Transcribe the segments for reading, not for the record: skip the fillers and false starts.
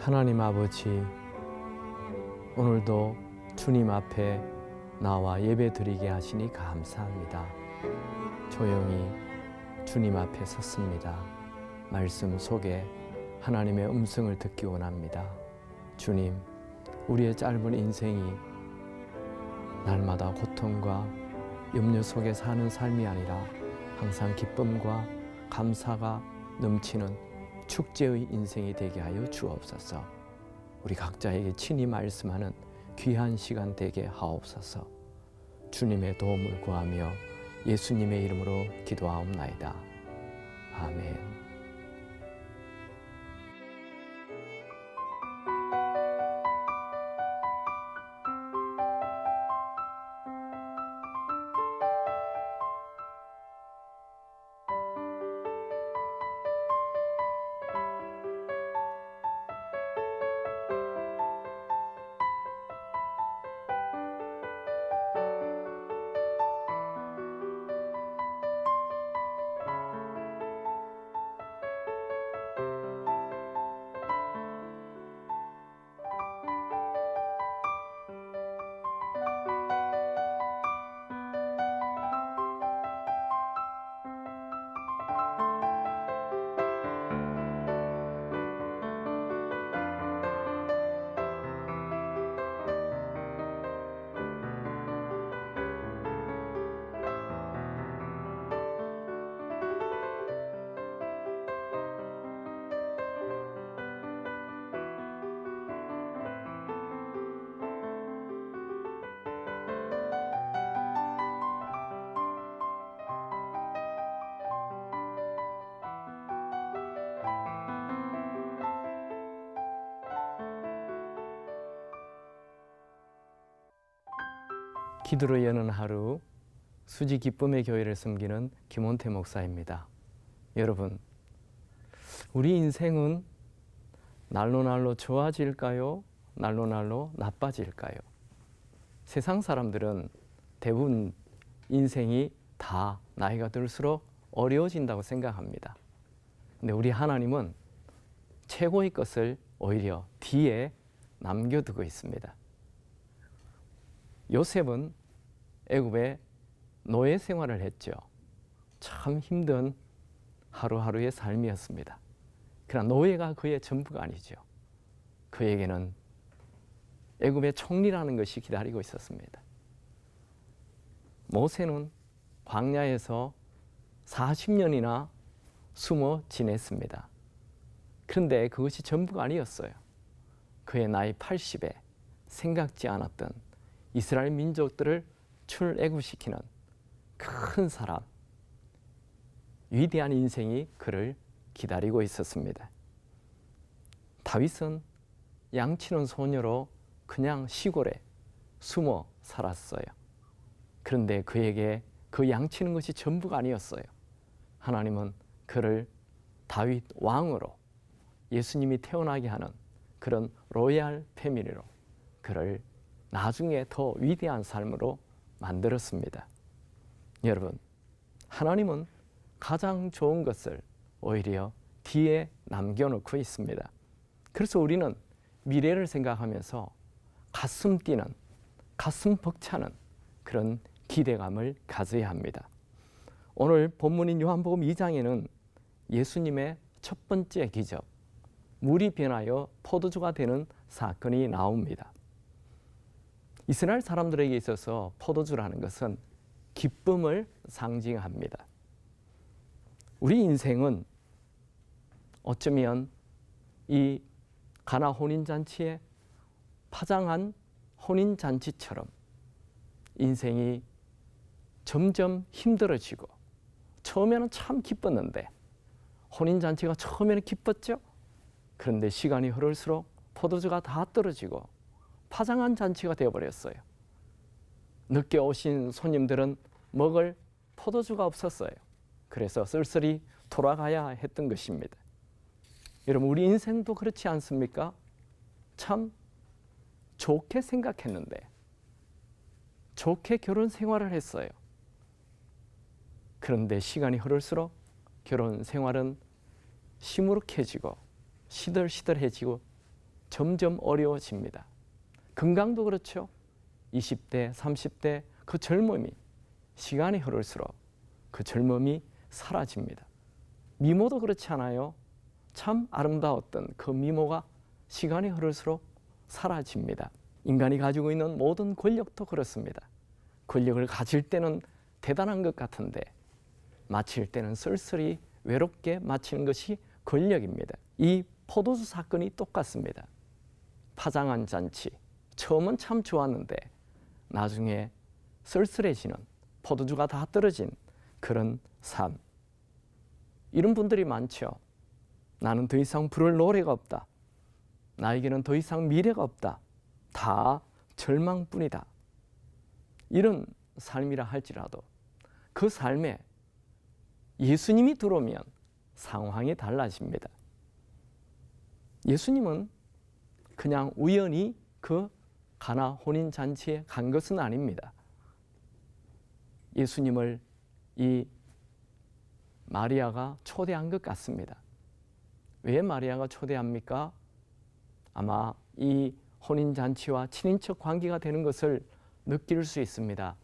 하나님 아버지, 오늘도 주님 앞에 나와 예배드리게 하시니 감사합니다. 조용히 주님 앞에 섰습니다. 말씀 속에 하나님의 음성을 듣기 원합니다. 주님, 우리의 짧은 인생이 날마다 고통과 염려 속에 사는 삶이 아니라 항상 기쁨과 감사가 넘치는 축제의 인생이 되게 하여 주옵소서. 우리 각자에게 친히 말씀하는 귀한 시간 되게 하옵소서. 주님의 도움을 구하며 예수님의 이름으로 기도하옵나이다. 아멘. 기도로 여는 하루, 수지 기쁨의 교회를 섬기는 김원태 목사입니다. 여러분, 우리 인생은 날로 날로 좋아질까요? 날로 날로 나빠질까요? 세상 사람들은 대부분 인생이 다 나이가 들수록 어려워진다고 생각합니다. 근데 우리 하나님은 최고의 것을 오히려 뒤에 남겨두고 있습니다. 요셉은 애굽에 노예 생활을 했죠. 참 힘든 하루하루의 삶이었습니다. 그러나 노예가 그의 전부가 아니죠. 그에게는 애굽의 총리라는 것이 기다리고 있었습니다. 모세는 광야에서 40년이나 숨어 지냈습니다. 그런데 그것이 전부가 아니었어요. 그의 나이 80에 생각지 않았던 이스라엘 민족들을 출애굽시키는 큰 사람, 위대한 인생이 그를 기다리고 있었습니다. 다윗은 양치는 소녀로 그냥 시골에 숨어 살았어요. 그런데 그에게 그 양치는 것이 전부가 아니었어요. 하나님은 그를 다윗 왕으로 예수님이 태어나게 하는 그런 로얄 패밀리로 그를 나중에 더 위대한 삶으로 만들었습니다. 여러분, 하나님은 가장 좋은 것을 오히려 뒤에 남겨놓고 있습니다. 그래서 우리는 미래를 생각하면서 가슴 뛰는, 가슴 벅차는 그런 기대감을 가져야 합니다. 오늘 본문인 요한복음 2장에는 예수님의 첫 번째 기적, 물이 변하여 포도주가 되는 사건이 나옵니다. 이스라엘 사람들에게 있어서 포도주라는 것은 기쁨을 상징합니다. 우리 인생은 어쩌면 이 가나 혼인잔치에 파장한 혼인잔치처럼 인생이 점점 힘들어지고, 처음에는 참 기뻤는데, 혼인잔치가 처음에는 기뻤죠? 그런데 시간이 흐를수록 포도주가 다 떨어지고 파장한 잔치가 되어버렸어요. 늦게 오신 손님들은 먹을 포도주가 없었어요. 그래서 쓸쓸히 돌아가야 했던 것입니다. 여러분, 우리 인생도 그렇지 않습니까? 참 좋게 생각했는데, 좋게 결혼 생활을 했어요. 그런데 시간이 흐를수록 결혼 생활은 시무룩해지고 시들시들해지고 점점 어려워집니다. 건강도 그렇죠. 20대, 30대 그 젊음이 시간이 흐를수록 그 젊음이 사라집니다. 미모도 그렇지 않아요? 참 아름다웠던 그 미모가 시간이 흐를수록 사라집니다. 인간이 가지고 있는 모든 권력도 그렇습니다. 권력을 가질 때는 대단한 것 같은데 마칠 때는 쓸쓸히 외롭게 마치는 것이 권력입니다. 이 포도주 사건이 똑같습니다. 파장한 잔치, 처음은 참 좋았는데 나중에 쓸쓸해지는, 포도주가 다 떨어진 그런 삶. 이런 분들이 많죠. 나는 더 이상 부를 노래가 없다. 나에게는 더 이상 미래가 없다. 다 절망뿐이다. 이런 삶이라 할지라도 그 삶에 예수님이 들어오면 상황이 달라집니다. 예수님은 그냥 우연히 그 가나 혼인잔치에 간 것은 아닙니다. 예수님을 이 마리아가 초대한 것 같습니다. 왜 마리아가 초대합니까? 아마 이 혼인잔치와 친인척 관계가 되는 것을 느낄 수 있습니다.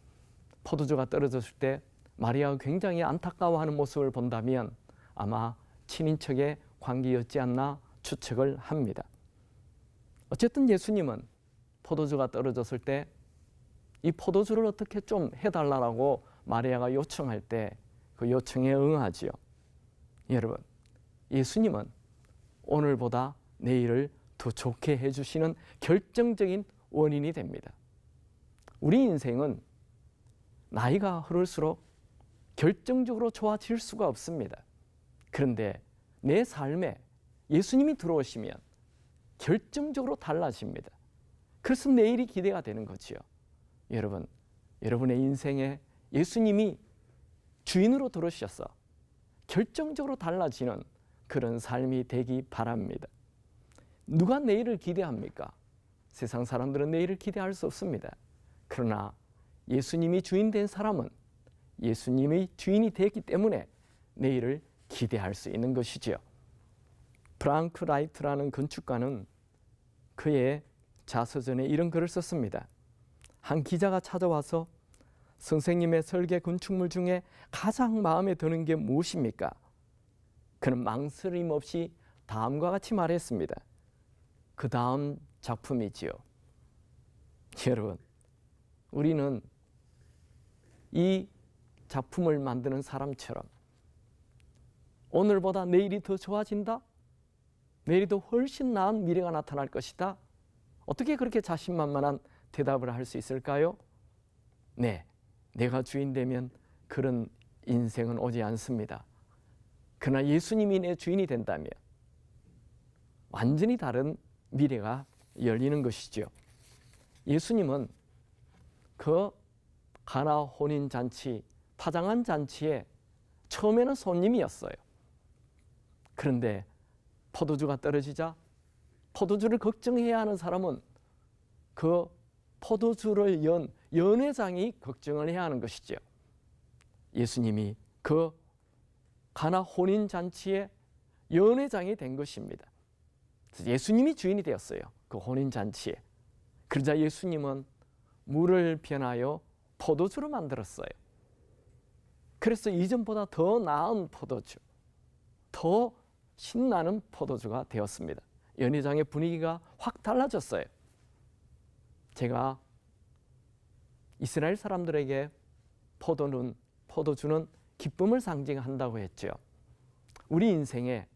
포도주가 떨어졌을 때 마리아가 굉장히 안타까워하는 모습을 본다면 아마 친인척의 관계였지 않나 추측을 합니다. 어쨌든 예수님은 포도주가 떨어졌을 때 이 포도주를 어떻게 좀 해달라고 마리아가 요청할 때 그 요청에 응하지요. 여러분, 예수님은 오늘보다 내일을 더 좋게 해주시는 결정적인 원인이 됩니다. 우리 인생은 나이가 흐를수록 결정적으로 좋아질 수가 없습니다. 그런데 내 삶에 예수님이 들어오시면 결정적으로 달라집니다. 그래서 내일이 기대가 되는 거지요. 여러분, 여러분의 인생에 예수님이 주인으로 들어오셔서 결정적으로 달라지는 그런 삶이 되기 바랍니다. 누가 내일을 기대합니까? 세상 사람들은 내일을 기대할 수 없습니다. 그러나 예수님이 주인 된 사람은 예수님의 주인이 되기 때문에 내일을 기대할 수 있는 것이지요. 프랑크 라이트라는 건축가는 그의 자서전에 이런 글을 썼습니다. 한 기자가 찾아와서 선생님의 설계 건축물 중에 가장 마음에 드는 게 무엇입니까? 그는 망설임 없이 다음과 같이 말했습니다. 그 다음 작품이지요. 여러분, 우리는 이 작품을 만드는 사람처럼 오늘보다 내일이 더 좋아진다? 내일이 더 훨씬 나은 미래가 나타날 것이다? 어떻게 그렇게 자신만만한 대답을 할 수 있을까요? 네, 내가 주인 되면 그런 인생은 오지 않습니다. 그러나 예수님이 내 주인이 된다면 완전히 다른 미래가 열리는 것이죠. 예수님은 그 가나 혼인잔치, 파장한 잔치에 처음에는 손님이었어요. 그런데 포도주가 떨어지자 포도주를 걱정해야 하는 사람은 그 포도주를 연 연회장이 걱정을 해야 하는 것이죠. 예수님이 그 가나 혼인잔치의 연회장이 된 것입니다. 그래서 예수님이 주인이 되었어요. 그 혼인잔치에. 그러자 예수님은 물을 변하여 포도주로 만들었어요. 그래서 이전보다 더 나은 포도주, 더 신나는 포도주가 되었습니다. 연회장의 분위기가 확 달라졌어요. 제가 이스라엘 사람들에게 포도주는 기쁨을 상징한다고 했죠. 우리 인생에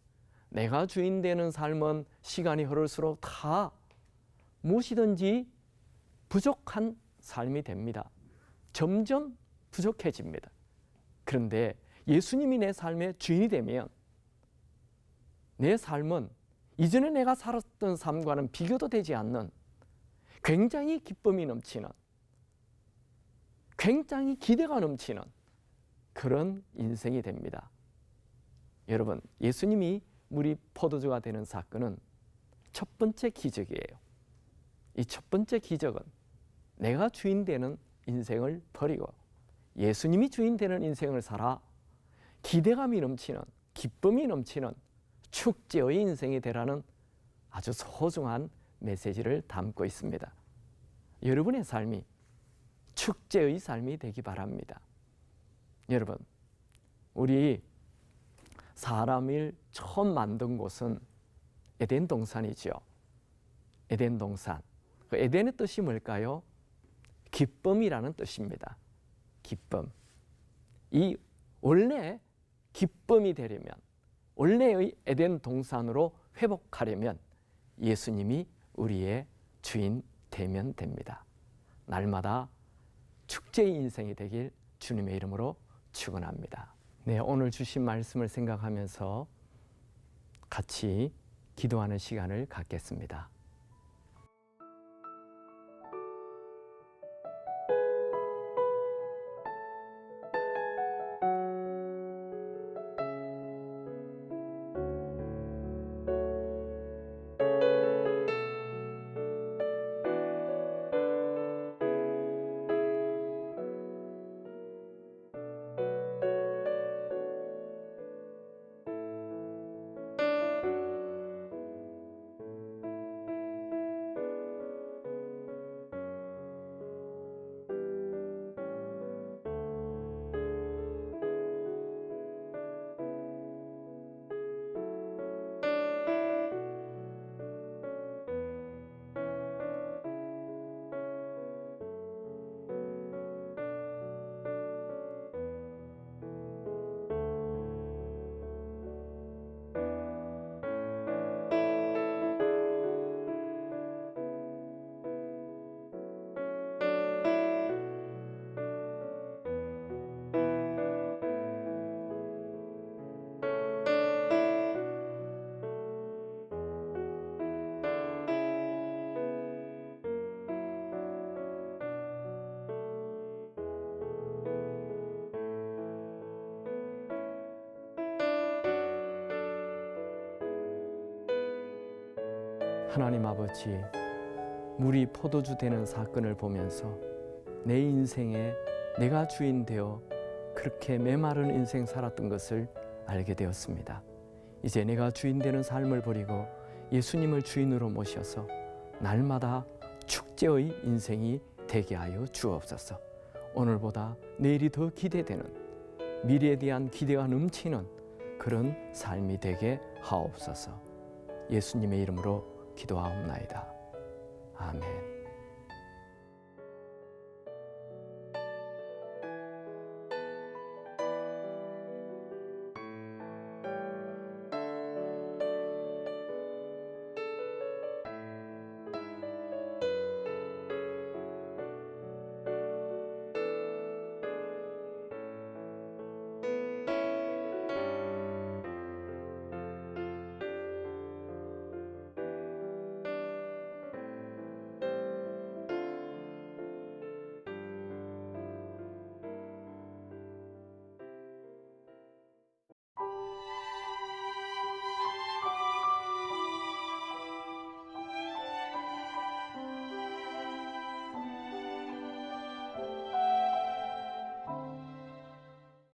내가 주인 되는 삶은 시간이 흐를수록 다 무엇이든지 부족한 삶이 됩니다. 점점 부족해집니다. 그런데 예수님이 내 삶의 주인이 되면 내 삶은 이전에 내가 살았던 삶과는 비교도 되지 않는 굉장히 기쁨이 넘치는, 굉장히 기대가 넘치는 그런 인생이 됩니다. 여러분, 예수님이 물이 포도주가 되는 사건은 첫 번째 기적이에요. 이 첫 번째 기적은 내가 주인 되는 인생을 버리고 예수님이 주인 되는 인생을 살아 기대감이 넘치는, 기쁨이 넘치는 축제의 인생이 되라는 아주 소중한 메시지를 담고 있습니다. 여러분의 삶이 축제의 삶이 되기 바랍니다. 여러분, 우리 사람을 처음 만든 곳은 에덴 동산이죠. 에덴 동산. 그 에덴의 뜻이 뭘까요? 기쁨이라는 뜻입니다. 기쁨. 이 원래 기쁨이 되려면, 원래의 에덴 동산으로 회복하려면 예수님이 우리의 주인 되면 됩니다. 날마다 축제의 인생이 되길 주님의 이름으로 축원합니다. 네, 오늘 주신 말씀을 생각하면서 같이 기도하는 시간을 갖겠습니다. 하나님 아버지, 물이 포도주 되는 사건을 보면서 내 인생에 내가 주인 되어 그렇게 메마른 인생 살았던 것을 알게 되었습니다. 이제 내가 주인 되는 삶을 버리고 예수님을 주인으로 모셔서 날마다 축제의 인생이 되게 하여 주옵소서. 오늘보다 내일이 더 기대되는, 미래에 대한 기대가 넘치는 그런 삶이 되게 하옵소서. 예수님의 이름으로 기도하옵나이다.